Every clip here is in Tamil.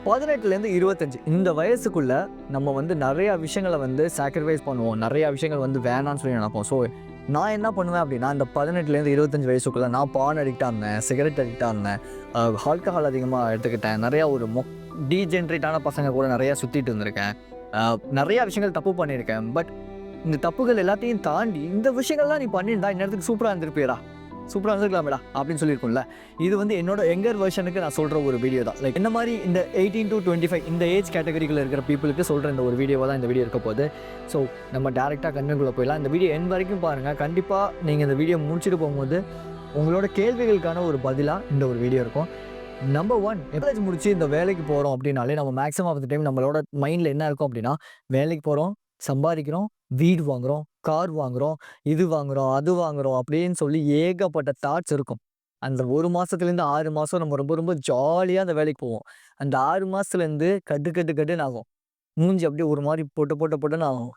18லேருந்து 25 இந்த வயசுக்குள்ள நம்ம வந்து நிறையா விஷயங்கள வந்து சாக்ரிஃபைஸ் பண்ணுவோம். நிறையா விஷயங்கள் வந்து வேணான்னு சொல்லி நினைப்போம். ஸோ நான் என்ன பண்ணுவேன் அப்படின்னா, இந்த 18லேருந்து 25 வயசுக்குள்ள நான் பான் அடிக்ட்டா இருந்தேன், சிகரெட் அடிக்ட்டா இருந்தேன், ஆல்கஹால் அதிகமாக எடுத்துக்கிட்டேன். நிறையா ஒரு டீஜென்ரேட்டான பசங்க கூட நிறையா சுற்றிட்டு இருந்திருக்கேன். நிறையா விஷயங்கள் தப்பு பண்ணியிருக்கேன். பட் இந்த தப்புகள் எல்லாத்தையும் தாண்டி இந்த விஷயங்கள்லாம் நீ பண்ணியிருந்தா இந்நேரத்துக்கு சூப்பராக இருந்திருப்பியேடா, சூப்பராக இருந்திருக்கலாமேடா அப்படின்னு சொல்லியிருக்கும்ல. இது வந்து என்னோட யங்கர் வெர்ஷனுக்கு நான் சொல்கிற ஒரு வீடியோ தான். லைக் என்ன மாதிரி இந்த 18 to 25 இந்த ஏஜ் கேட்டகரிக்குள்ள இருக்கிற பீப்புளுக்கு சொல்கிற இந்த ஒரு வீடியோவாக தான் இந்த வீடியோ இருக்க போகுது. ஸோ நம்ம டேரெக்டாக கன்டென்ட்குள்ளே போயிடலாம். இந்த வீடியோ எண்ட் வரைக்கும் பாருங்கள். கண்டிப்பாக நீங்கள் இந்த வீடியோ முடிச்சுட்டு போகும்போது உங்களோட கேள்விகளுக்கான ஒரு பதிலாக இந்த ஒரு வீடியோ இருக்கும். நம்பர் 1, காலேஜ் முடிச்சு இந்த வேலைக்கு போகிறோம் அப்படின்னாலே நம்ம மேக்ஸிமம் ஆஃப் த டைம் நம்மளோட மைண்டில் என்ன இருக்கும் அப்படின்னா, வேலைக்கு போகிறோம், சம்பாதிக்கிறோம், வீடு வாங்குகிறோம், கார் வாங்குகிறோம், இது வாங்குகிறோம், அது வாங்குகிறோம் அப்படின்னு சொல்லி ஏகப்பட்ட தாட்ஸ் இருக்கும். அந்த 1 மாதத்துலேருந்து 6 மாதம் நம்ம ரொம்ப ரொம்ப ஜாலியாக அந்த வேலைக்கு போவோம். அந்த 6 மாதத்துலேருந்து கட்டு கட்டு கட்டுன்னு ஆகும். மூஞ்சி அப்படியே ஒரு மாதிரி பொட்டு பொட்டு பொட்டுன்னு ஆகும்.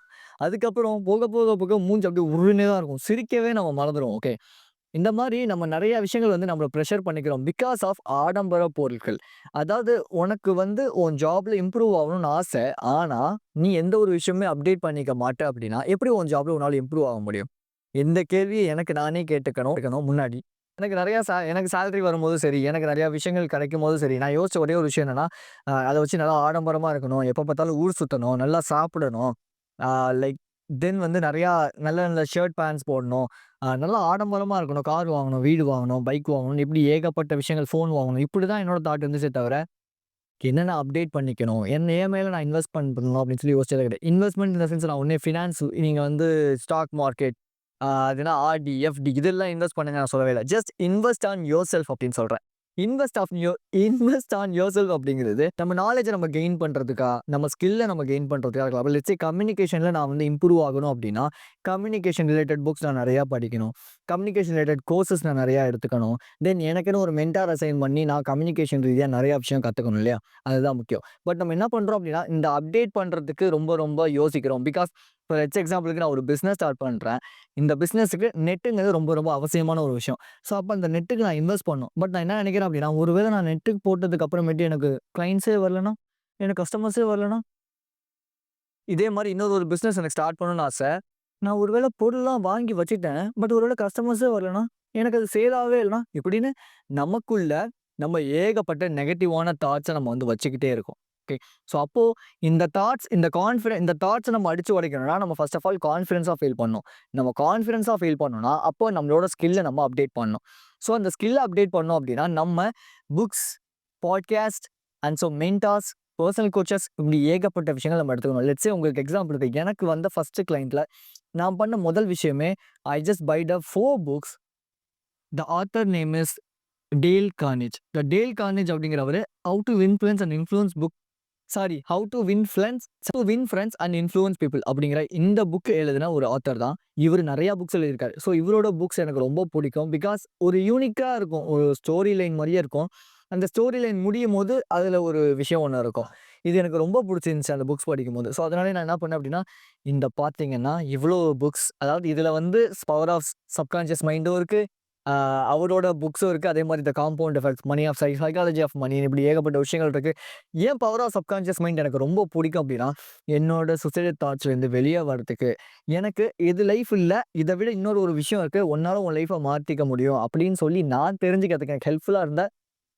அதுக்கப்புறம் போக போக போக மூஞ்சி அப்படியே உருன்னே தான் இருக்கும். சிரிக்கவே நம்ம மறந்துடுவோம். ஓகே, இந்த மாதிரி நம்ம நிறைய விஷயங்கள் வந்து நம்மள ப்ரெஷர் பண்ணிக்கிறோம். பிகாஸ் ஆஃப் ஆடம்பர பொருட்கள். அதாவது உனக்கு வந்து உன் ஜாப்ல இம்ப்ரூவ் ஆகணும்னு ஆசை. ஆனா, நீ எந்த ஒரு விஷயமே அப்டேட் பண்ணிக்க மாட்ட அப்படின்னா, எப்படி உன் ஜாப்ல உன்னால இம்ப்ரூவ் ஆக முடியும்? இந்த கேள்விய எனக்கு நானே கேட்டுக்கணும் முன்னாடி. எனக்கு நிறையா எனக்கு சேலரி வரும்போதும் சரி, எனக்கு நிறையா விஷயங்கள் கிடைக்கும்போதும் சரி, நான் யோசிச்ச ஒரே ஒரு விஷயம் என்னன்னா, அத வச்சு நல்லா ஆடம்பரமா இருக்கணும். எப்ப பார்த்தாலும் ஊர் சுத்தணும், நல்லா சாப்பிடணும். ஆ லைக் தென் வந்து நிறையா நல்ல நல்ல ஷர்ட், பேண்ட்ஸ் போடணும். நல்லா ஆடம்பரமா இருக்கணும். கார் வாங்கணும், வீடு வாங்கணும், பைக் வாங்கணும். இப்படி ஏகப்பட்ட விஷயங்கள், ஃபோன் வாங்கணும். இப்படிதான் என்னோட தாட் இருந்துச்சே தவிர, என்னென்ன அப்டேட் பண்ணிக்கணும், என் மேல நான் இன்வெஸ்ட்மென்ட் பண்ணணும் அப்படின்னு சொல்லி யோசிச்சதே கிடையாது. இன்வெஸ்ட்மென்ட் இன் த சென்ஸ் நான் ஒண்ணே ஃபினான்ஸ், நீங்க வந்து ஸ்டாக் மார்க்கெட், அதுனா ஆர்டி, எஃப்டி இதெல்லாம் இன்வெஸ்ட் பண்ணுங்க நான் சொல்லவே இல்ல. Just invest on your self அப்படின்னு சொல்றேன். இன்வெஸ்ட் ஆன் யுவர் செல்ஃப் அப்படிங்கிறது நம்ம நாலேட்ஜ நம்ம கெயின் பண்றதுக்கா, நம்ம ஸ்கில்ல நம்ம கெயின் பண்றதுக்கா இருக்கலாம். லெட்ஸ் சே கம்யூனிகேஷன்ல நான் வந்து இம்ப்ரூவ் ஆகணும் அப்படின்னா, கம்யூனிகேஷன் ரிலேட்டட் புக்ஸ் நான் நிறையா படிக்கணும். கம்யூனிகேஷன் ரிலேட்டட் கோர்சஸ் நான் நிறையா எடுத்துக்கணும். தென் எனக்குன்னு ஒரு மென்டார் அசைன் பண்ணி நான் கம்யூனிகேஷன் ரீதியா நிறையா விஷயம் கத்துக்கணும் இல்லையா? அதுதான் முக்கியம். பட் நம்ம என்ன பண்றோம் அப்படின்னா, இந்த அப்டேட் பண்றதுக்கு ரொம்ப ரொம்ப யோசிக்கிறோம். பிகாஸ் ஃபார் எக்ஸாம்பிளுக்கு நான் ஒரு பிசினஸ் ஸ்டார்ட் பண்றேன். இந்த பிசினஸ்க்கு நெட்டுங்கிறது ரொம்ப ரொம்ப அவசியமான ஒரு விஷயம். ஸோ அப்ப அந்த நெட்டுக்கு நான் இன்வெஸ்ட் பண்ணணும். பட் நான் என்ன நினைக்கிறேன் அப்படின்னா, ஒருவேளை நான் நெட்டுக்கு போட்டதுக்கு அப்புறமேட்டு எனக்கு கிளையண்ட்ஸே வரலனா, எனக்கு கஸ்டமர்ஸே வரலனா, இதே மாரி இன்னொரு ஒரு பிசினஸ் எனக்கு ஸ்டார்ட் பண்ணணும்னு ஆசை. நான் ஒருவேளை பொருள்லாம் வாங்கி வச்சுட்டேன். பட் ஒருவேளை கஸ்டமர்ஸே வரலனா, எனக்கு அது சேல் ஆகவே இல்லனா, இப்படின்னு நமக்குள்ள நம்ம ஏகப்பட்ட நெகட்டிவான தாட்ஸ நம்ம வந்து வச்சுக்கிட்டே இருக்கோம். ஓகே. ஸோ அப்போ இந்த தாட்ஸ நம்ம அடிச்சு உடைக்கணும்னா, நம்ம ஃபர்ஸ்ட் ஆஃப் ஆல் கான்ஃபிடன்ஸா ஃபீல் பண்ணணும். நம்ம கான்ஃபிடன்ஸா ஃபீல் பண்ணணும்னா, அப்போ நம்மளோட ஸ்கில்ல நம்ம அப்டேட் பண்ணணும். ஸோ அந்த ஸ்கில்ல அப்டேட் பண்ணோம் அப்படின்னா, நம்ம books, podcast and mentors, personal coaches இப்படி ஏகப்பட்ட விஷயங்கள் நம்ம எடுத்துக்கணும். லெட்ஸ் சே உங்களுக்கு எக்ஸாம்பிள் இருக்கு. எனக்கு வந்த ஃபர்ஸ்ட் கிளையண்ட்ல நான் பண்ண முதல் விஷயமே, I just bought a 4 books. The author name is Dale Carnegie. Dale Carnegie அப்படிங்கிறவரு how to influence and influence book sorry how to win friends and influence people அப்படிங்கிற இந்த புக் எழுதின ஒரு ஆத்தர் தான். இவர் நிறைய புக்ஸ் எழுதியிருக்காரு. ஸோ இவரோட புக்ஸ் எனக்கு ரொம்ப பிடிக்கும். பிகாஸ் ஒரு யூனிக்கா இருக்கும். ஒரு ஸ்டோரி லைன் மாதிரியே இருக்கும். அந்த ஸ்டோரி லைன் முடியும் போது அதில் ஒரு விஷயம் ஒன்று இருக்கும். இது எனக்கு ரொம்ப பிடிச்சிருந்துச்சு அந்த புக்ஸ் படிக்கும்போது. ஸோ அதனால நான் என்ன பண்ணேன் அப்படின்னா, இந்த பார்த்தீங்கன்னா இவ்வளோ புக்ஸ், அதாவது இதில் வந்து பவர் ஆஃப் சப்கான்ஷியஸ் மைண்டும் இருக்கு. அவரோட புக்ஸும் இருக்கு. அதே மாரி the compound effects, money of psychology of money, இப்படி ஏகப்பட்ட விஷயங்கள் இருக்கு. ஏன் பவர் ஆஃப் சப்கான்ஷியஸ் மைண்ட் எனக்கு ரொம்ப பிடிக்கும் அப்படின்னா, என்னோட சூசைடல் தாட்ஸ்லேருந்து வெளிய வரதுக்கு, எனக்கு இது லைஃப் இல்ல, இத விட இன்னொரு ஒரு விஷயம் இருக்கு. உன்னால உன் லைஃப்ப மாத்திக்க முடியும் அப்படின்னு சொல்லி நான் தெரிஞ்சுக்கிறதுக்கு எனக்கு ஹெல்ப்ஃபுல்லா இருந்த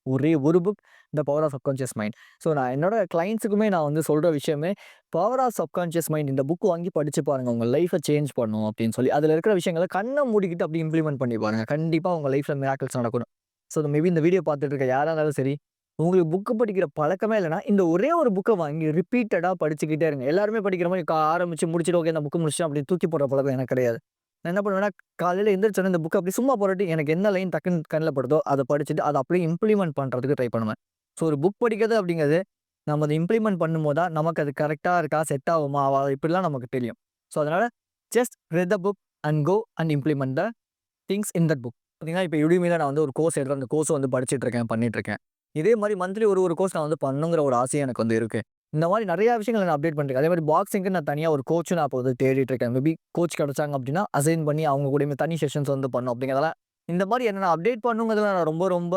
ஒரே ஒரு book, the power of subconscious mind. So நான் என்னோட கிளையண்ட்ஸுக்குமே நான் வந்து சொல்ற விஷயமே, பவர் ஆஃப் சப்கான்ஷியஸ் மைண்ட் இந்த புக் வாங்கி படிச்சு பாருங்க. உங்க லைஃப்ப சேஞ்ச் பண்ணும் அப்படின்னு சொல்லி. அதில இருக்கிற விஷயங்கள கண்ண மூடிக்கிட்டு அப்படியே இம்ப்ளிமெண்ட் பண்ணி பாருங்க. கண்டிப்பா உங்க லைஃப்ல மிராக்கிள்ஸ் நடக்கும். ஸோ மேபி இந்த வீடியோ பார்த்துட்டு இருக்க யாரா இருந்தாலும் சரி, உங்களுக்கு புக் படிக்கிற பழக்கமே இல்லன்னா, இந்த ஒரே ஒரு புக்க வாங்கி ரிப்பீட்டடா படிச்சுக்கிட்டே இருங்க. எல்லாருமே படிக்கிற மாரி ஆரம்பிச்சு முடிச்சுட்டு, ஓகே இந்த புக் முடிச்சுட்டேன் அப்படின்னு தூக்கி போடுற பழக்கம் எனக்கு கிடையாது. நான் என்ன பண்ணுவேன்னா, காலையில எந்திரிச்சோனே இந்த புக்க அப்படியே சும்மா புரட்டி எனக்கு என்ன லைன் டக்குன்னு கண்ல படுதோ, அத படிச்சுட்டு அத அப்படியே இம்ப்ளிமெண்ட் பண்றதுக்கு ட்ரை பண்ணுவேன். ஸோ ஒரு புக் படிக்கிறது அப்படிங்கிறது, நம்ம அத இம்ப்ளிமெண்ட் பண்ணும்போது தான் நமக்கு அது கரெக்ட்டா இருக்கா, செட் ஆகுமா, இப்படிலாம் நமக்கு தெரியும். ஸோ அதனால just read the book and go and implement the things in that book. பார்த்தீங்கன்னா, இப்ப Udemyல நான் வந்து ஒரு கோர்ஸ் எடுத்து அந்த கோர்ஸ வந்து படிச்சுட்டு இருக்கேன், பண்ணிட்டு இருக்கேன். இதே மாரி மந்த்லி ஒரு கோர்ஸ் நான் வந்து பண்ணணுங்கிற ஒரு ஆசையும் எனக்கு வந்து இருக்கு. இந்த மாரி நெறைய விஷயங்கள நான் அப்டேட் பண்ணிருக்கேன். அதே மாரி பாக்ஸிங்க்கு நான் தனியா ஒரு கோச்சும் நான் இப்ப வந்து தேடிட்டு இருக்கேன். மேபி கோச் கிடைச்சாங்க அப்டின்னா, அசைன் பண்ணி அவங்க கூடயுமே தனி செஷன்ஸ் வந்து பண்ணணும் அப்படிங்கிறதெல்லாம் இந்த மாரி என்ன நான் அப்டேட் பண்ணணுங்கிறதுல நான் ரொம்ப ரொம்ப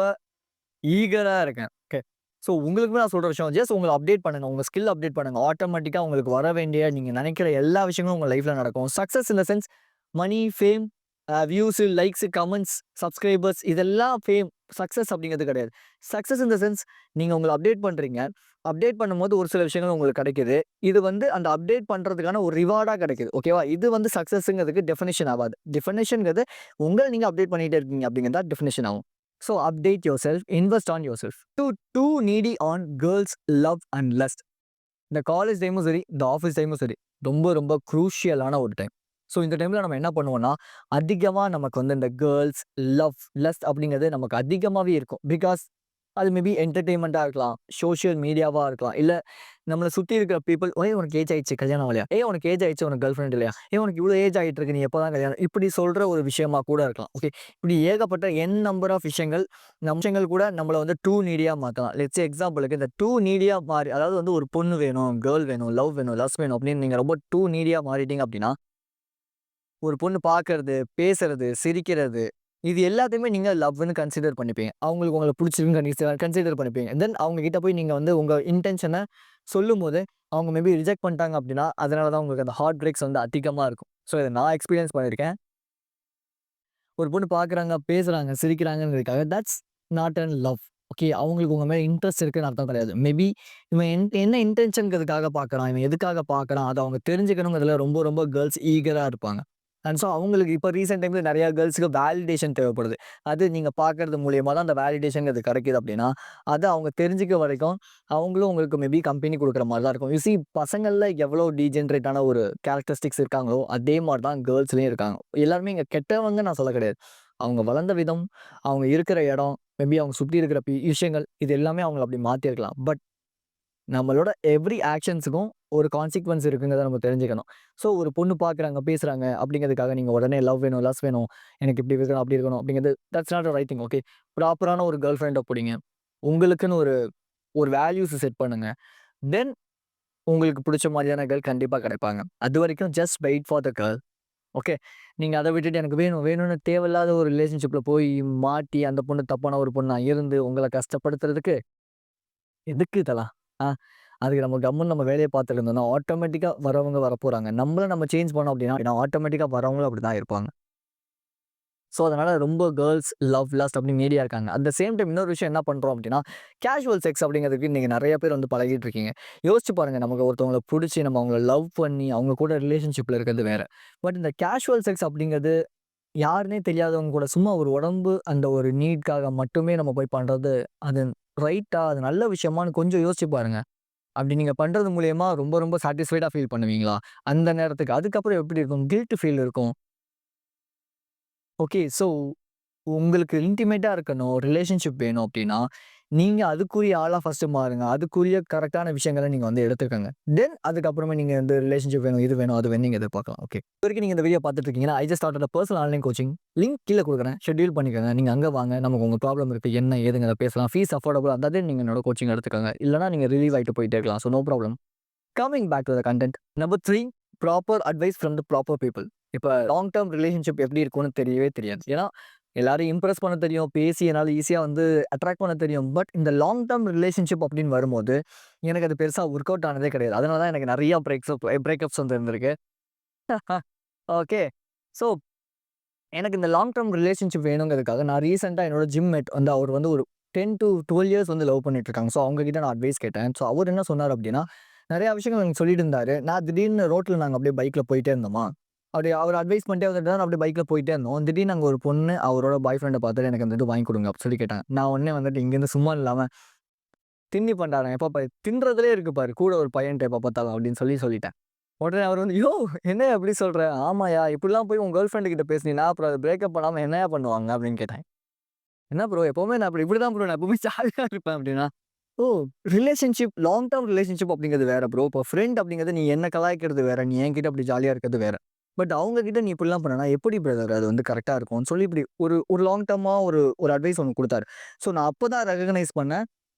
ஈகரா இருக்கேன். ஓகே. ஸோ உங்களுக்குமே நான் சொல்ற விஷயம் ஜஸ்ட் உங்கள அப்டேட் பண்ணுங்க. உங்க ஸ்கில் அப்டேட் பண்ணுங்க. ஆட்டோமேட்டிக்கா உங்களுக்கு வர வேண்டிய நீங்க நினைக்கிற எல்லா விஷயங்களும் உங்க லைஃப்ல நடக்கும். Success in the sense money, fame, views, likes, comments, subscribers இதெல்லாம் சக்சஸ் அப்படிங்கிறது கிடையாது. சக்சஸ் இன் த சென்ஸ் நீங்க உங்கள அப்டேட் பண்றீங்க. அப்டேட் பண்ணும்போது ஒரு சில விஷயங்கள் உங்களுக்கு கிடைக்குது. இது வந்து அந்த அப்டேட் பண்றதுக்கான ஒரு ரிவார்டா கிடைக்குது. ஓகேவா? இது வந்து சக்சஸ்ங்கிறதுக்கு டெஃபினிஷன் ஆவாது. டெஃபினிஷன்ங்கிறது உங்கள நீங்க அப்டேட் பண்ணிட்டே இருக்கீங்க அப்படிங்கிறது தான் டெஃபினிஷன் ஆகும். So update yourself, invest on yourself. Do needy on girls love and lust. இந்த காலேஜ் டைமும் சரி, இந்த ஆஃபீஸ் டைமும் சரி, ரொம்ப ரொம்ப குரூஷியலான ஒரு டைம். ஸோ இந்த டைம்ல நம்ம என்ன பண்ணுவோம்னா, அதிகமா நமக்கு வந்து இந்த கேர்ல்ஸ், லவ், லஸ்ட் அப்படிங்கிறது நமக்கு அதிகமாவே இருக்கும். பிகாஸ் அது மேபி என்டர்டெயின்மெண்ட்டா இருக்கலாம், சோசியல் மீடியாவா இருக்கலாம், இல்ல நம்மள சுத்தி இருக்கிற பீப்பிள், "ஏய் உனக்கு ஏஜ் ஆயிடுச்சு கல்யாணம் ஆகலையா? ஏய் உனக்கு ஏஜ் ஆயிடுச்சு உனக்கு கேர்ள் ஃபிரெண்ட் இல்லையா? ஏய் உனக்கு இவ்வளோ ஏஜ் ஆயிட்டு இருக்கு நீ எப்பதான் கல்யாணம்?" இப்படி சொல்ற ஒரு விஷயமா கூட இருக்கலாம். ஓகே. இப்படி ஏகப்பட்ட நம்பர் ஆஃப் விஷயங்கள், விஷயங்கள் கூட நம்மள வந்து டூ நீடியா மாத்தலாம். லெட்ஸ் சே எக்ஸாம்பிளுக்கு இந்த டூ நீடியா மாறி அதாவது வந்து ஒரு பொண்ணு வேணும், கேர்ள் வேணும், லவ் வேணும், லஸ்ட் வேணும் அப்படின்னு நீங்க ரொம்ப டூ நீடியா மாறிட்டீங்க அப்படின்னா, ஒரு பொண்ணு பார்க்கறது, பேசுறது, சிரிக்கிறது, இது எல்லாத்தையுமே நீங்க லவ்வுன்னு கன்சிடர் பண்ணிப்பீங்க. அவங்களுக்கு உங்கள புடிச்சிருக்குன்னு கன்சிடர் பண்ணிப்பீங்க. தென் அவங்க கிட்ட போய் நீங்க வந்து உங்க இன்டென்ஷன சொல்லும்போது, அவங்க மேபி ரிஜெக்ட் பண்ணிட்டாங்க அப்படின்னா, அதனால தான் உங்களுக்கு அந்த ஹார்ட் பிரேக்ஸ் வந்து அதிகமா இருக்கும். ஸோ இத நான் எக்ஸ்பீரியன்ஸ் பண்ணியிருக்கேன். ஒரு பொண்ணு பார்க்குறாங்க, பேசுறாங்க, சிரிக்கிறாங்கங்கிறதுக்காக that's not an love. Okay. அவங்களுக்கு உங்க மேல இன்ட்ரெஸ்ட் இருக்குன்னு அர்த்தம் கிடையாது. மேபி இவன் என்ன இன்டென்ஷன்ங்கிறதுக்காக பார்க்குறான், இவன் எதுக்காக பார்க்குறான், அத அவங்க தெரிஞ்சுக்கணுங்கிறதுல ரொம்ப ரொம்ப கேர்ல்ஸ் ஈகரா இருப்பாங்க. அண்ட் ஸோ அவங்களுக்கு இப்ப ரீசென்ட் டைம்ல நெறைய கேர்ல்ஸ்க்கு வேலிடேஷன் தேவைப்படுது. அது நீங்க பார்க்கறது மூலியமா தான் அந்த வேலிடேஷன்ங்கிறது கிடைக்குது அப்படின்னா, அத அவங்க தெரிஞ்சுக்க வரைக்கும் அவங்களும் உங்களுக்கு மேபி கம்பெனி குடுக்குற மாரி தான் இருக்கும். யூ சீ பசங்கள்ல எவ்வளோ டீஜெனரேட்டான ஒரு கேரக்டரிஸ்டிக்ஸ் இருக்காங்களோ, அதே மாரி தான் கேர்ல்ஸ்லயும் இருக்காங்க. எல்லாருமே இங்க கெட்டவங்கன்னு நான் சொல்ல கிடையாது. அவங்க வளர்ந்த விதம், அவங்க இருக்கிற இடம், மேபி அவங்க சுத்தி இருக்கிற விஷயங்கள் இது எல்லாமே அவங்கள அப்படி மாத்தியிருக்கலாம். பட் நம்மளோட எவ்ரி ஆக்ஷன்ஸுக்கும் ஒரு கான்சிக்வென்ஸ் இருக்குங்கிறத நம்ம தெரிஞ்சுக்கணும். ஸோ ஒரு பொண்ணு பார்க்குறாங்க, பேசுறாங்க அப்படிங்கிறதுக்காக நீங்க உடனே லவ் வேணும், லஸ் வேணும், எனக்கு இப்படி இருக்கணும், அப்படி இருக்கணும் அப்படிங்கிறது that's not a right thing. Okay. ப்ராப்பரான ஒரு கேர்ள் ஃபிரெண்ட புடிங்க. உங்களுக்குன்னு ஒரு ஒரு வேல்யூஸ் செட் பண்ணுங்க. தென் உங்களுக்கு புடிச்ச மாரியான கேர்ள் கண்டிப்பா கிடைப்பாங்க. அதுவரைக்கும் just wait for the girl. Okay. நீங்க அத விட்டுட்டு எனக்கு வேணும், வேணும்னு தேவையில்லாத ஒரு ரிலேஷன்ஷிப்ல போய் மாட்டி, அந்த பொண்ணு தப்பான ஒரு பொண்ணா இருந்து உங்கள கஷ்டப்படுத்துறதுக்கு எதுக்கு இதெல்லாம்? ஆ அதுக்கு நம்ம கம்முன்னு நம்ம வேலைய பார்த்துட்டு இருந்தோம்னா, ஆட்டோமேட்டிக்கா வரவங்க வரப்போறாங்க. நம்மள நம்ம சேஞ்ச் பண்ணோம் அப்டின்னா, ஆட்டோமேட்டிக்கா வரவங்களும் அப்படிதான் இருப்பாங்க. ஸோ, அதனால ரொம்ப கேர்ல்ஸ் லவ் லாஸ்ட் அப்படின்னு மீடியா இருக்காங்க. அட் த சேம் டைம் இன்னொரு விஷயம் என்ன பண்றோம் அப்படின்னா, கேஷுவல் செக்ஸ் அப்படிங்கிறதுக்கு இன்னைக்கு நெறைய பேர் வந்து பழகிட்டு இருக்கீங்க. யோசிச்சு பாருங்க நமக்கு ஒருத்தவங்கள புடிச்சு நம்ம அவங்கள லவ் பண்ணி, அவங்க கூட ரிலேஷன்ஷிப்ல இருக்கிறது வேற. பட் இந்த கேஷுவல் செக்ஸ் அப்படிங்கிறது யாருன்னே தெரியாதவங்க கூட சும்மா ஒரு உடம்பு அந்த ஒரு நீட்காக மட்டுமே நம்ம போய் பண்றது, அது ரைட்டா? அது நல்ல விஷயமான்னு கொஞ்சம் யோசிச்சு பாருங்க. அப்படி நீங்க பண்றது மூலியமா ரொம்ப ரொம்ப சாட்டிஸ்ஃபைடா ஃபீல் பண்ணுவீங்களா? அந்த நேரத்துக்கு. அதுக்கப்புறம் எப்படி இருக்கும்? கில்ட் ஃபீல் இருக்கும். ஓகே. ஸோ உங்களுக்கு இன்டிமேட்டா இருக்கணும், ரிலேஷன்ஷிப் வேணும் அப்டின்னா, நீங்க அதுக்குரிய ஆளா ஃபர்ஸ்ட்டு மாறுங்க. அதுக்குரிய கரெக்ட்டான விஷயங்கள நீங்க வந்து எடுத்துக்கங்க. தென் அதுக்கப்புறமா நீங்க வந்து ரிலேஷன்ஷிப் வேணும், இது வேணும், அது வேணும் நீங்க எதிர்பார்க்கலாம். ஓகே. இதுவரைக்கும் நீங்க இந்த வீடியோ பார்த்துட்டு இருக்கீங்கன்னா, I just started a personal online coaching. Link கீழ குடுக்குறேன். ஷெட்யூல் பண்ணிக்கங்க. நீங்க அங்க வாங்க. நமக்கு உங்க ப்ராப்ளம் இருக்கு. என்ன ஏதுங்கிறத பேசலாம். ஃபீஸ் அஃபோர்டபுளா இருந்தா தான் நீங்க என்னோட கோச்சிங் எடுத்துக்கங்க. இல்லன்னா நீங்க ரிலீவ் ஆயிட்டு போயிட்டே இருக்கலாம். So no problem. Coming back to the content. Number 3 proper advice from the proper people. இப்ப லாங் டெர்ம் ரிலேஷன்ஷிப் எப்படி இருக்கும்னு தெரியவே தெரியாது. ஏன்னா, எல்லாரையும் இம்ப்ரெஸ் பண்ண தெரியும். பேசி என்னால ஈஸியா வந்து அட்ராக்ட் பண்ண தெரியும். பட் இந்த லாங் டெர்ம் ரிலேஷன்ஷிப் அப்படின்னு வரும்போது, எனக்கு அது பெருசா ஒர்க் அவுட் ஆனதே கிடையாது. அதனால தான் எனக்கு நெறைய பிரேக்கப்ஸ் வந்து இருந்திருக்கு. ஓகே. ஸோ எனக்கு இந்த லாங் டெர்ம் ரிலேஷன்ஷிப் வேணுங்கிறதுக்காக நான் ரீசென்ட்டா என்னோட ஜிம் மேட் வந்து அவர் வந்து ஒரு 10 டூ 12 இயர்ஸ் வந்து லவ் பண்ணிட்டு இருக்காங்க. ஸோ அவங்க கிட்ட நான் அட்வைஸ் கேட்டேன். ஸோ அவரு என்ன சொன்னாரு அப்டின்னா, நெறைய விஷயங்கள் எனக்கு சொல்லிட்டு இருந்தாரு. நான் திடீர்னு ரோட்ல நாங்க அப்படியே பைக்ல போயிட்டே இருந்தோமா, அப்படி அவர் அட்வைஸ் பண்ணிட்டே வந்துட்டு தான் அப்படியே பைக்ல போயிட்டே இருந்தோம். திடீர்னு அங்க ஒரு பொண்ணு அவரோட பாய் ஃப்ரெண்ட பார்த்துட்டு எனக்கு அந்த இது வாங்கி குடுங்க அப்டி சொல்லி கேட்டாங்க. நான் உடனே வந்துட்டு இங்கேருந்து சும்மா இல்லாம தின்னி பண்டாரம் எப்ப பாரு தின்றதுலயே இருக்கு பாரு கூட ஒரு பையன்ட்ட எப்ப பார்த்தாலும் அப்படின்னு சொல்லிட்டேன். உடனே அவர் வந்து, "யோவ்! என்னய்யா இப்படி சொல்ற? ஆமாய்யா, இப்படிலாம் போய் உன் கேர்ள் ஃப்ரெண்ட் கிட்ட பேசுனீன்னா, அப்புறம் அத பிரேக்கப் பண்ணாம என்னய்யா பண்ணுவாங்க?" அப்படின்னு கேட்டேன். "என்ன ப்ரோ எப்பவுமே நான் இப்படிதான் ப்ரோ நான் எப்பவுமே ஜாலியா இருப்பேன்" அப்படின்னா. ஓ! ரிலேஷன்ஷிப் லாங் டெர்ம் ரிலேஷன்ஷிப் அப்படிங்கிறது வேற ப்ரோ. இப்போ ஃப்ரெண்ட் அப்படிங்கிறது நீ என்ன கலாய்க்கிறது வேற. நீ என்கிட்ட அப்படி ஜாலியா இருக்கிறது வேற. பட் அவங்க கிட்ட நீ இப்படிலாம் பண்ணனா எப்படி பிரதர் அது வந்து கரெக்ட்டா இருக்கும்னு சொல்லி இப்படி ஒரு ஒரு லாங் டெர்மா ஒரு ஒரு அட்வைஸ் ஒண்ணு குடுத்தாரு. ஸோ நான் அப்பதான் ரெகக்னைஸ் பண்ணேன்.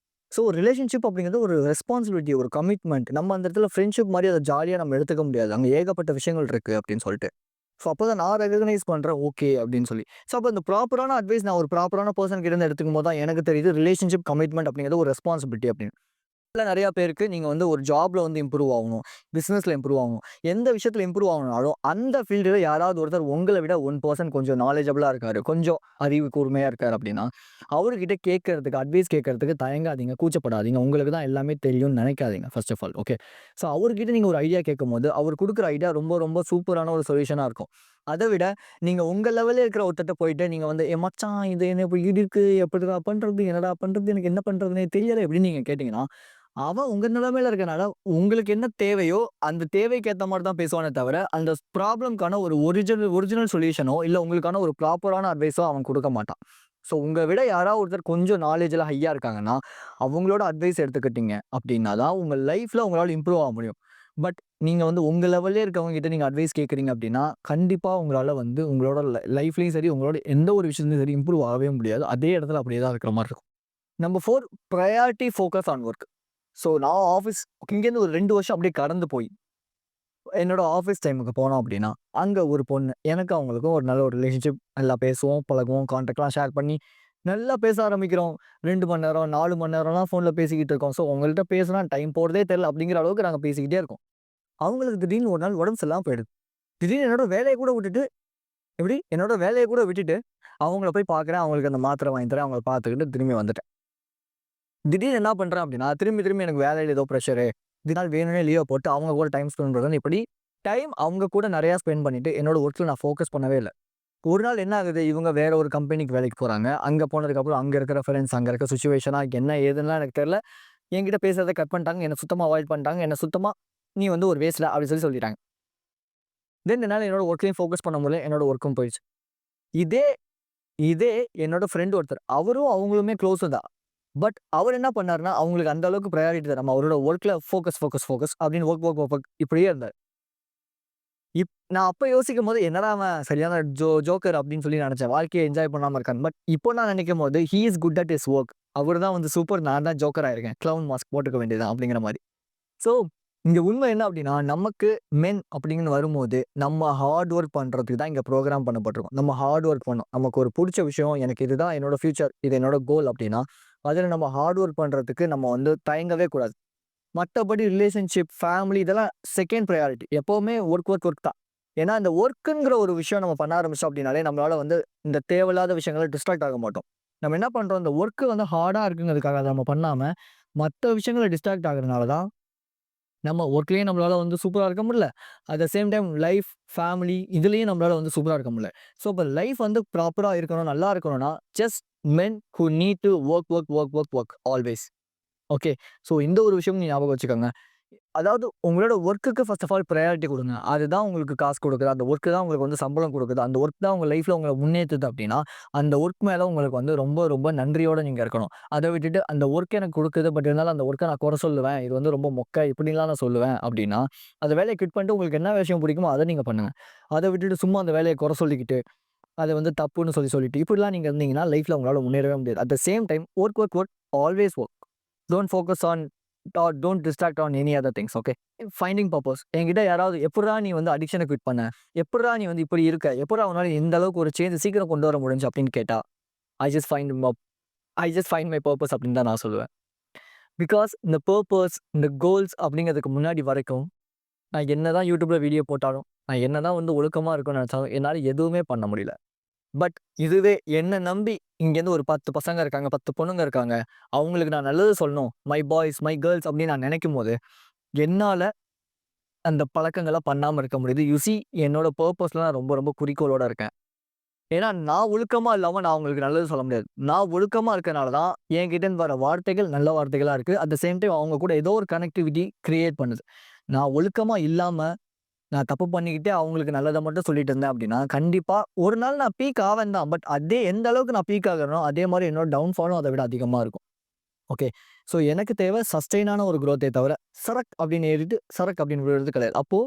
ஸோ ரிலேஷன்ஷிப் அப்படிங்கிறது ஒரு ரெஸ்பான்சிபிலிட்டி, ஒரு கமிட்மெண்ட். நம்ம அந்த இடத்துல ஃப்ரெண்ட்ஷிப் மாரி அத ஜாலியா நம்ம எடுத்துக்க முடியாது. அங்க ஏகப்பட்ட விஷயங்கள் இருக்கு அப்படின்னு சொல்லிட்டு. ஸோ அப்போ தான் நான் ரெகக்னைஸ் பண்ணுறேன் ஓகே அப்படின்னு சொல்லி. ஸோ அப்போ இந்த ப்ராப்பரான அட்வைஸ் நான் ஒரு ப்ராப்பரான பர்சன் கிட்ட இருந்து எடுத்துக்கும் போது தான் எனக்கு தெரியுது ரிலேஷன்ஷிப் கமிட்மெண்ட் அப்படிங்கிறது ஒரு ரெஸ்பான்சிபிலிட்டி அப்படின்னு. நிறையா பேருக்கு நீங்கள் வந்து ஒரு ஜாப்ல வந்து இம்ப்ரூவ் ஆகணும், பிஸ்னஸில் இம்ப்ரூவ் ஆகணும், எந்த விஷயத்தில் இம்ப்ரூவ் ஆகணும்னாலும் அந்த ஃபீல்டில் யாராவது ஒருத்தர் உங்களை விட 1% கொஞ்சம் நாலேஜபிளாக இருக்காரு, கொஞ்சம் அறிவு கூர்மையாக இருக்கார் அப்படின்னா அவர்கிட்ட கேட்கறதுக்கு அட்வைஸ் கேட்கறதுக்கு தயங்காதீங்க, கூச்சப்படாதீங்க. உங்களுக்கு தான் எல்லாமே தெரியும்னு நினைக்காதீங்க first of all. Okay. So அவர்கிட்ட நீங்கள் ஒரு ஐடியா கேட்கும்போது அவர் கொடுக்குற ஐடியா ரொம்ப ரொம்ப சூப்பரான ஒரு சொல்யூஷனாக இருக்கும். அதை விட நீங்கள் உங்கள் லெவலில் இருக்கிற ஒருத்தட்ட போயிட்டு நீங்கள் வந்து மச்சான் இது என்ன இப்படி இருக்கு, எப்படிடா பண்ணுறது, என்னடா பண்ணுறது, எனக்கு என்ன பண்ணுறதுனே தெரியலை எப்படின்னு நீங்கள் கேட்டிங்கன்னா அவன் உங்க நிலைமையில இருக்கனால, உங்களுக்கு என்ன தேவையோ, அந்த தேவைக்கு ஏத்த மாரி தான் பேசுவானே தவிர, அந்த ப்ராப்ளம்க்கான ஒரு ஒரிஜினல் சொல்யூஷனோ, இல்ல உங்களுக்கான ஒரு ப்ராப்பரான அட்வைஸோ அவன் குடுக்க மாட்டான். ஸோ உங்க விட யாராவது ஒருத்தர் கொஞ்சம் நாலேட்ஜ்ல ஹையா இருக்காங்கன்னா, அவங்களோட அட்வைஸ் எடுத்துக்கிட்டீங்க அப்டின்னா தான், உங்க லைஃப்ல உங்களால இம்ப்ரூவ் ஆக முடியும். பட் நீங்க வந்து உங்க லெவல்லே இருக்கவங்க கிட்ட நீங்க அட்வைஸ் கேட்கிறீங்க அப்டின்னா, கண்டிப்பா உங்களால வந்து உங்களோட லைஃப்லயும் சரி, உங்களோட எந்த ஒரு விஷயத்துலயும் சரி இம்ப்ரூவ் ஆகவே முடியாது. அதே இடத்துல அப்படியே தான் இருக்கிற மாரி இருக்கும். Number 4 priority focus on work. So நான் ஆஃபீஸ் இங்கேருந்து ஒரு 2 வருஷம் அப்படியே கடந்து போய், என்னோட ஆஃபீஸ் டைமுக்கு போனோம் அப்படின்னா, அங்க ஒரு பொண்ணு. எனக்கு அவங்களுக்கும் ஒரு நல்ல ஒரு ரிலேஷன்ஷிப். நல்லா பேசுவோம், பழகுவோம், கான்டாக்ட்லாம் ஷேர் பண்ணி, நல்லா பேச ஆரம்பிக்கிறோம். 2 மணி நேரம், 4 மணி நேரம்லாம் ஃபோன்ல பேசிக்கிட்டு இருக்கோம். ஸோ உங்கள்ட்ட பேசினா டைம் போறதே தெரியல அப்படிங்கிற அளவுக்கு நாங்க பேசிக்கிட்டே இருக்கோம். அவங்களுக்கு திடீர்னு ஒரு நாள் உடம்பு சரியில்லாம போயிடுது. திடீர்னு என்னோட வேலைய கூட விட்டுட்டு என்னோட வேலைய கூட விட்டுட்டு, அவங்கள போய் பார்க்குறேன். அவங்களுக்கு அந்த மாத்திரை வாங்கி தரேன். அவங்கள பார்த்துக்கிட்டு திரும்பி வந்துட்டேன். திடீர்னு என்ன பண்றேன் அப்படின்னா, திரும்பி எனக்கு வேலையில ஏதோ பிரஷரு. இதனால வேணும்னே லீவ போட்டு அவங்க கூட டைம் ஸ்பெண்ட் பண்றேன்னு இப்படி டைம் அவங்க கூட நெறையா ஸ்பெண்ட் பண்ணிட்டு, என்னோட ஒர்க்ல நான் ஃபோக்கஸ் பண்ணவே இல்ல. ஒரு நாள் என்ன ஆகுது, இவங்க வேற ஒரு கம்பெனிக்கு வேலைக்கு போறாங்க. அங்க போனதுக்கப்புறம் அங்க இருக்கிற ஃப்ரெண்ட்ஸ், அங்க இருக்க சிச்சுவேஷனா என்ன ஏதுன்னுலாம் எனக்கு தெரியல. என்கிட்ட பேசுறத கட் பண்ணிட்டாங்க. என்ன சுத்தமா அவாய்ட் பண்ணிட்டாங்க. என்ன சுத்தமா "நீ வந்து ஒரு வேஸ்ட்டா" அப்படின்னு சொல்லிட்டாங்க. தென் என்னால என்னோட ஒர்க்லயும் ஃபோக்கஸ் பண்ண முடியல. என்னோட ஒர்க்கும் போயிருச்சு. இதே இதே என்னோட ஃப்ரெண்ட் ஒருத்தர். அவரும் அவங்களுமே க்ளோஸ் தான். பட் அவர் என்ன பண்ணாருன்னா, அவங்களுக்கு அந்த அளவுக்கு பிரையாரிட்டி தராம, அவரோட ஒர்க்ல ஃபோக்கஸ் அப்படின்னு ஒர்க் இப்படியே இருந்தாரு. நான் அப்ப யோசிக்கும்போது, என்னடா அவன் சரியான ஜோக்கர் அப்படின்னு சொல்லி நெனச்சேன். வாழ்க்கைய என்ஜாய் பண்ணாம இருக்கான்னு. பட் இப்போ நான் நெனைக்கும்போது, he is good at his work. அவரு தான் வந்து சூப்பர். நான் தான் ஜோக்கரா இருக்கேன். கிளவுன் மாஸ்க் போட்டுக்க வேண்டியது தான் அப்படிங்கிற மாரி. ஸோ, இங்க உண்மை என்ன அப்படின்னா, நமக்கு மென் அப்படின்னு வரும்போது, நம்ம ஹார்ட் ஒர்க் பண்றதுக்கு தான் இங்க புரோகிராம் பண்ணப்பட்டிருக்கோம். நம்ம ஹார்ட் ஒர்க் பண்ணணும். நமக்கு ஒரு புடிச்ச விஷயம், எனக்கு இதுதான் என்னோட ஃபியூச்சர், இது என்னோட கோல் அப்படின்னா, அதுல நம்ம ஹார்ட் ஒர்க் பண்றதுக்கு நம்ம வந்து தயங்கவே கூடாது. மத்தபடி ரிலேஷன்ஷிப், ஃபேமிலி இதெல்லாம் செகண்ட் பிரையாரிட்டி. எப்பவுமே ஒர்க் தான். ஏன்னா, இந்த ஒர்க்குங்கிற ஒரு விஷயம் நம்ம பண்ண ஆரம்பிச்சோம் அப்படின்னாலே, நம்மளால வந்து இந்த தேவையில்லாத விஷயங்கள்ல டிஸ்ட்ராக்ட் ஆக மாட்டோம். நம்ம என்ன பண்றோம், இந்த ஒர்க் வந்து ஹார்டா இருக்குங்கிறதுக்காக அத நம்ம பண்ணாம, மத்த விஷயங்கள்ல டிஸ்ட்ராக்ட் ஆகுறதுனால தான் நம்ம ஒர்க்லயும் நம்மளால வந்து சூப்பரா இருக்க முடியல. At the same time life, family இதுலயும் நம்மளால வந்து சூப்பரா இருக்க முடியல. ஸோ, இப்ப லைஃப் வந்து ப்ராப்பரா இருக்கணும், நல்லா இருக்கணும்னா, just men who need to work always. Okay. So, இந்த ஒரு விஷயம் நீங்க ஞாபகம் வச்சுக்கோங்க. அதாவது உங்களோட ஒர்க்குக்கு ஃபர்ஸ்ட் ஆஃப் ஆல் பிரையாரிட்டி குடுங்க. அதுதான் உங்களுக்கு காசு குடுக்குது. அந்த ஒர்க் தான் உங்களுக்கு வந்து சம்பளம் குடுக்குது. அந்த ஒர்க் தான் உங்க லைஃப்ல உங்கள முன்னேத்துது அப்டின்னா, அந்த ஒர்க் மேல உங்களுக்கு வந்து ரொம்ப ரொம்ப நன்றியோட நீங்க இருக்கணும். அத விட்டுட்டு அந்த ஒர்க் எனக்கு குடுக்குது. பட் இருந்தாலும் அந்த ஒர்க்க நான் குறை சொல்லுவேன். இது வந்து ரொம்ப மொக்க இப்படின்லாம் நான் சொல்லுவேன் அப்டின்னா, அந்த வேலைய குவிட் பண்ணிட்டு உங்களுக்கு என்ன விஷயம் பிடிக்குமோ அத நீங்க பண்ணுங்க. அத விட்டுட்டு சும்மா அந்த வேலைய குறை சொல்லிக்கிட்டு, அத வந்து தப்புன்னு சொல்லிட்டு இப்படிலாம் நீங்க இருந்தீங்கன்னா, லைஃப்ல உங்களால முன்னேறவே முடியாது. At the same time work always work. Don't focus on or don't distract on any other things. Okay. Finding purpose. என்கிட்ட யாராவது எப்புட்றா நீ வந்து அடிக்ஷன குவிட் பண்ண? எப்புட்றா நீ வந்து இப்படி இருக்க? எப்புட்றா உன்னால இந்த அளவுக்கு ஒரு சேஞ்ச் சீக்கிரம் கொண்டு வர முடிஞ்சுச்சு அப்படின்னு கேட்டா, ஐ ஜஸ்ட் ஃபைண்ட் மப் I just find my purpose அப்படின்னு தான் நான் சொல்லுவேன். பிகாஸ் இந்த பர்ப்பஸ், இந்த கோல்ஸ் அப்படிங்கிறதுக்கு முன்னாடி வரைக்கும், நான் என்னதான் YouTubeல வீடியோ போட்டாலும், நான் என்னதான் வந்து ஒழுக்கமா இருக்கணும்னு நெனச்சாலும், என்னால எதுவுமே பண்ண முடியல. பட் இதுவே என்ன நம்பி இங்கேருந்து ஒரு 10 பசங்க இருக்காங்க, 10 பொண்ணுங்க இருக்காங்க. அவங்களுக்கு நான் நல்லது சொல்லணும். மை பாய்ஸ், மை கேர்ள்ஸ் அப்படின்னு நான் நெனைக்கும்போது, என்னால அந்த பழக்கங்கள பண்ணாம இருக்க முடியுது. யூ சீ என்னோட பர்ப்பஸ்ல நான் ரொம்ப ரொம்ப குறிக்கோளோட இருக்கேன். ஏன்னா நான் ஒழுக்கமா இல்லாம நான் அவங்களுக்கு நல்லது சொல்ல முடியாது. நான் ஒழுக்கமா இருக்கனால தான் என்கிட்ட இருந்து வர வார்த்தைகள் நல்ல வார்த்தைகளா இருக்கு. அட் த சேம் டைம் அவங்க கூட ஏதோ ஒரு கனெக்டிவிட்டி கிரியேட் பண்ணுது. நான் ஒழுக்கமா இல்லாம நான் தப்பு பண்ணிக்கிட்டே அவங்களுக்கு நல்லத மட்டும் சொல்லிட்டு இருந்தேன் அப்படின்னா, கண்டிப்பா ஒரு நாள் நான் பீக் ஆவேன் தான். பட் அதே எந்த அளவுக்கு நான் பீக் ஆகுறேனோ, அதே மாரி என்னோட டவுன்ஃபாலும் அத விட அதிகமா இருக்கும். ஓகே. ஸோ எனக்கு தேவை சஸ்டெயினான ஒரு குரோத்தே தவிர, சரக் அப்படின்னு ஏறிட்டு, சரக் அப்படின்னு விழுறது கிடையாது. அப்போ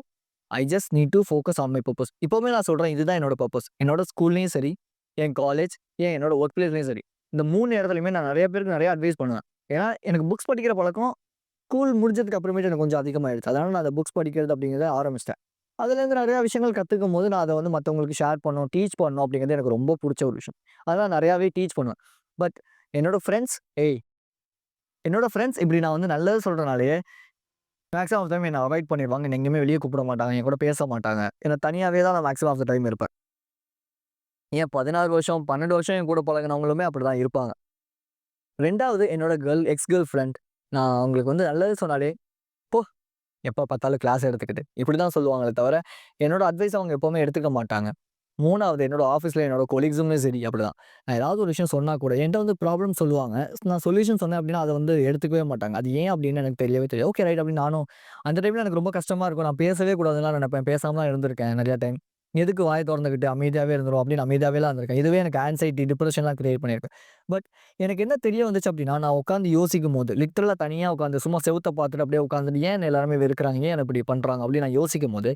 I just need to focus on my purpose. இப்பவுமே நான் சொல்றேன் இதுதான் என்னோட பர்ப்பஸ். என்னோட ஸ்கூல்லயும் சரி, என் காலேஜ், என்னோட ஒர்க் பிளேஸ்லயும் சரி. இந்த 3 இடத்துலயுமே நான் நெறைய பேருக்கு நெறைய அட்வைஸ் பண்ணுவேன். ஏன்னா எனக்கு புக்ஸ் படிக்கிற பழக்கம் ஸ்கூல் முடிஞ்சதுக்கு அப்புறமேட்டு எனக்கு கொஞ்சம் அதிகமாயிடுச்சு. அதனால நான் அந்த புக்ஸ் படிக்கிறது அப்படிங்கிறத ஆரம்பிச்சுட்டேன். அதுலேருந்து நிறையா விஷயங்கள் கத்துக்கும்போது, நான் அத வந்து மத்தவங்களுக்கு ஷேர் பண்ணணும், டீச் பண்ணணும் அப்படிங்கிறது எனக்கு ரொம்ப புடிச்ச ஒரு விஷயம். அதெல்லாம் நெறையாவே டீச் பண்ணுவேன். பட் என்னோட ஃப்ரெண்ட்ஸ் ஏய் என்னோட ஃப்ரெண்ட்ஸ் இப்படி நான் வந்து நல்லது சொல்றனாலயே, மேக்ஸிமம் ஆஃப் டைம் என்ன அவாய்ட் பண்ணிருவாங்க. என்ன எங்கேயுமே வெளிய கூப்பிட மாட்டாங்க. என் கூட பேச மாட்டாங்க. ஏன்னா தனியாவே தான் நான் மேக்ஸிமம் ஆஃப் த டைம் இருப்பேன். ஏன் 16 வருஷம், 12 வருஷம் என் கூட பழகுனவங்களுமே அப்படிதான் இருப்பாங்க. 2வது என்னோட எக்ஸ் கேர்ள் ஃப்ரெண்ட். நான் அவங்களுக்கு வந்து நல்லது சொன்னாலே, "போ எப்ப பார்த்தாலும் கிளாஸ் எடுத்துக்கிட்டு." இப்படிதான் சொல்லுவாங்களே தவிர, என்னோட அட்வைஸ் அவங்க எப்பவுமே எடுத்துக்க மாட்டாங்க. 3வது என்னோட ஆஃபீஸ்ல என்னோட கொலீக்ஸுமே சரி அப்படிதான். நான் ஏதாவது ஒரு விஷயம் சொன்னா கூட என்ட்ட வந்து ப்ராப்ளம் சொல்லுவாங்க. நான் சொல்யூஷன் சொன்னேன் அப்படின்னா, அத வந்து எடுத்துக்கவே மாட்டாங்க. அது ஏன் அப்படின்னு எனக்கு தெரியவே தெரியாது. ஓகே ரைட் அப்படின்னு நானும் அந்த டைம்ல எனக்கு ரொம்ப கஷ்டமா இருக்கும். நான் பேசவே கூடாதுன்னு தான் நெனைப்பேன். பேசாம தான் இருந்திருக்கேன் நெறைய டைம். எதுக்கு வாய தொறந்துக்கிட்டு அமைதியாவே இருந்துருவோம் அப்படின்னு அமைதியாவேலாம் இருந்திருக்கேன். இதுவே எனக்கு ஆங்சைட்டி, டிப்ரஷன்லாம் கிரியேட் பண்ணியிருக்கு. பட் எனக்கு என்ன தெரிய வந்துச்சு அப்படின்னா, நான் உட்காந்து யோசிக்கும்போது, லிட்டரலா தனியா உட்காந்து சும்மா செவுத்த பார்த்துட்டு அப்படியே உட்காந்துட்டு, ஏன் என்ன எல்லாருமே வெறுக்கிறாங்க? ஏன் என்ன இப்படி பண்றாங்க? அப்படின்னு நான் யோசிக்கும்போது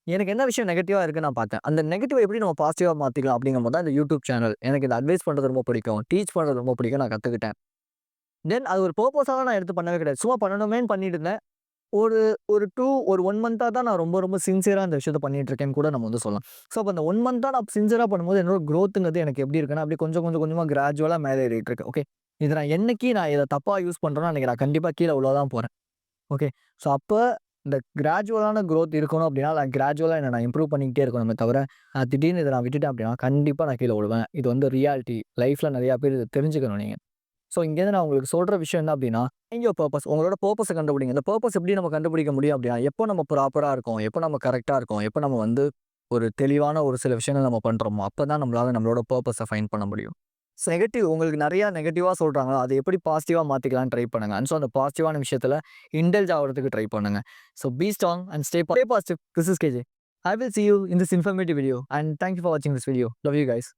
எனக்கு என்ன விஷயம் நெகட்டிவா இருக்குன்னு நான் பார்த்தேன். அந்த நெகட்டிவ எப்படி நம்ம பாசிட்டிவா மாத்திக்கலாம் அப்படிங்கும்போது தான் இந்த யூடியூப் சேனல். எனக்கு இந்த அட்வைஸ் பண்றது ரொம்ப பிடிக்கும். டீச் பண்றது ரொம்ப பிடிக்கும். நான் கத்துக்கிட்டேன். தென் அது ஒரு பர்ப்பஸாலாம் நான் எடுத்து பண்ணவே கிடையாது. சும்மா பண்ணணுமேன்னு பண்ணிட்டு இருந்தேன். ஒரு ஒரு 1 மந்த்தா தான் நான் ரொம்ப ரொம்ப சின்சியரா இந்த விஷயத்த பண்ணிட்டு இருக்கேன்னு கூட நம்ம வந்து சொல்லலாம். ஸோ அப்ப அந்த 1 மந்த்தா நான் சின்சியரா பண்ணும்போது என்னோட குரோத்ங்கிறது எனக்கு எப்படி இருக்குன்னா, அப்படியே கொஞ்சம் கொஞ்சம் கொஞ்சமா கிராஜுவலா மேலே ஏறிட்டு இருக்கு. ஓகே. இத நான் என்னைக்கு நான் இத தப்பா யூஸ் பண்றேனோ, அன்னைக்கு நான் கண்டிப்பா கீழ விழ தான் போறேன். ஓகே. ஸோ அப்ப இந்த கிராஜுவலான குரோத் இருக்கணும் அப்டின்னா, நான் கிராஜுவலா என்ன நான் இம்ப்ரூவ் பண்ணிக்கிட்டே இருக்கணுமே தவிர, திடீர்னு இத நான் விட்டுட்டேன் அப்டின்னா, கண்டிப்பா நான் கீழ விழுவேன். இது வந்து ரியாலிட்டி. லைஃப்ல நெறைய பேர் இத தெரிஞ்சுக்கணும் நீங்க. ஸோ இங்கேருந்து நான் உங்களுக்கு சொல்ற விஷயம் என்ன அப்டின்னா, ஃபைண்ட் யூர் பர்ப்பஸ். உங்களோட பர்ப்பஸ கண்டுபிடிங்க. இந்த பர்ப்பஸ் எப்படி நம்ம கண்டுபிடிக்க முடியும் அப்டின்னா, எப்போ நம்ம ப்ராப்பரா இருக்கோம், எப்போ நம்ம கரெக்ட்டா இருக்கோம், எப்போ நம்ம வந்து ஒரு தெளிவான ஒரு சில விஷயங்கள் நம்ம பண்றோமோ, அப்பதான் நம்மளால நம்மளோட பர்ப்பஸ ஃபைண்ட் பண்ண முடியும். உங்களுக்கு நெறையா நெகட்டிவா சொல்றாங்களா, அத எப்படி பாசிட்டிவா மாத்திக்கலாம்னு ட்ரை பண்ணுங்க. அண்ட் ஸோ அந்த பாசிட்டிவான விஷயத்துல இண்டல்ஜ் ஆவறதுக்கு ட்ரை பண்ணுங்க. So be strong and stay positive. This is KJ. I will see you in this informative video and thank you for watching this video. Love you guys.